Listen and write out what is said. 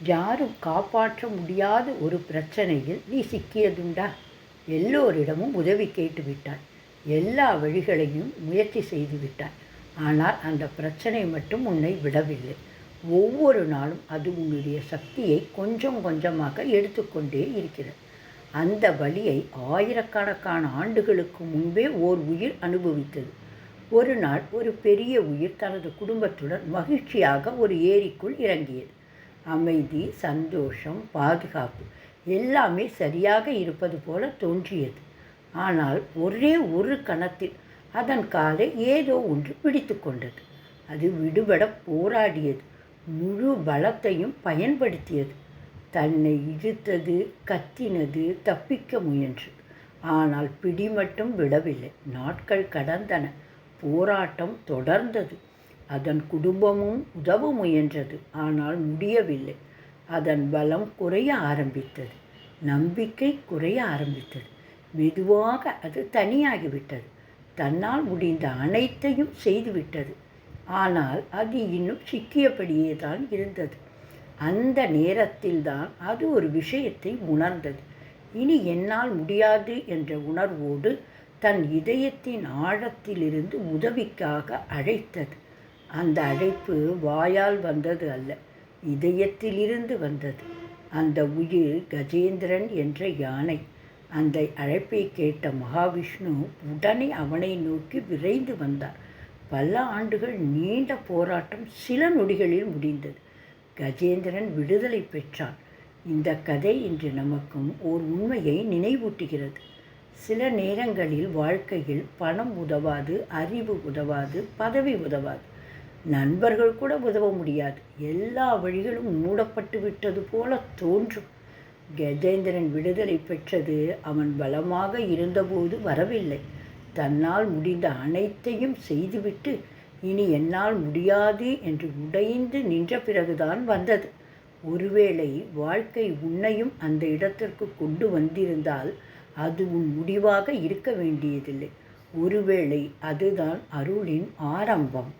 யாரும் காப்பாற்ற முடியாத ஒரு பிரச்சனையில் நீ சிக்கியதுண்டா? எல்லோரிடமும் உதவி கேட்டு விட்டாய். எல்லா வழிகளையும் முயற்சி செய்து விட்டாய். ஆனால் அந்த பிரச்சனை மட்டும் உன்னை விடவில்லை. ஒவ்வொரு நாளும் அது உன்னுடைய சக்தியை கொஞ்சம் கொஞ்சமாக எடுத்துக்கொண்டே இருக்கிறது. அந்த வலியை ஆயிரக்கணக்கான ஆண்டுகளுக்கு முன்பே ஓர் உயிர் அனுபவித்தது. ஒரு நாள் ஒரு பெரிய உயிர் தனது குடும்பத்துடன் மகிழ்ச்சியாக ஒரு ஏரிக்குள் இறங்கியது. அமைதி, சந்தோஷம், பாதுகாப்பு எல்லாமே சரியாக இருப்பது போல தோன்றியது. ஆனால் ஒரே ஒரு கணத்தில் அதன் காலை ஏதோ ஒன்று பிடித்து கொண்டது. அது விடுபட போராடியது. முழு பலத்தையும் பயன்படுத்தியது. தன்னை இழுத்தது, கத்தினது, தப்பிக்க முயன்றது. ஆனால் பிடி மட்டும் விடவில்லை. நாட்கள் கடந்தன. போராட்டம் தொடர்ந்தது. அதன் குடும்பமும் உதவ முயன்றது. ஆனால் முடியவில்லை. அதன் பலம் குறைய ஆரம்பித்தது. நம்பிக்கை குறைய ஆரம்பித்தது. மெதுவாக அது தனியாகிவிட்டது. தன்னால் முடிந்த அனைத்தையும் செய்துவிட்டது. ஆனால் அது இன்னும் சிக்கியபடியே தான் இருந்தது. அந்த நேரத்தில்தான் அது ஒரு விஷயத்தை உணர்ந்தது. இனி என்னால் முடியாது என்ற உணர்வோடு தன் இதயத்தின் ஆழத்திலிருந்து உதவிக்காக அழைத்தது. அந்த அழைப்பு வாயால் வந்தது அல்ல, இதயத்திலிருந்து வந்தது. அந்த உயிர் கஜேந்திரன் என்ற யானை. அந்த அழைப்பை கேட்ட மகாவிஷ்ணு உடனே அவனை நோக்கி விரைந்து வந்தார். பல ஆண்டுகள் நீண்ட போராட்டம் சில நொடிகளில் முடிந்தது. கஜேந்திரன் விடுதலை பெற்றான். இந்த கதை இன்று நமக்கும் ஓர் உண்மையை நினைவூட்டுகிறது. சில நேரங்களில் வாழ்க்கையில் பணம் உதவாது, அறிவு உதவாது, பதவி உதவாது, நண்பர்கள் கூட உதவ முடியாது. எல்லா வழிகளும் மூடப்பட்டு விட்டது போல தோன்றும். கஜேந்திரன் விடுதலை பெற்றது அவன் பலமாக இருந்தபோது வரவில்லை. தன்னால் முடிந்த அனைத்தையும் செய்துவிட்டு இனி என்னால் முடியாது என்று உடைந்து நின்ற பிறகுதான் வந்தது. ஒருவேளை வாழ்க்கை உன்னையும் அந்த இடத்திற்கு கொண்டு வந்திருந்தால் அது உன் முடிவாக இருக்க வேண்டியதில்லை. ஒருவேளை அதுதான் அருளின் ஆரம்பம்.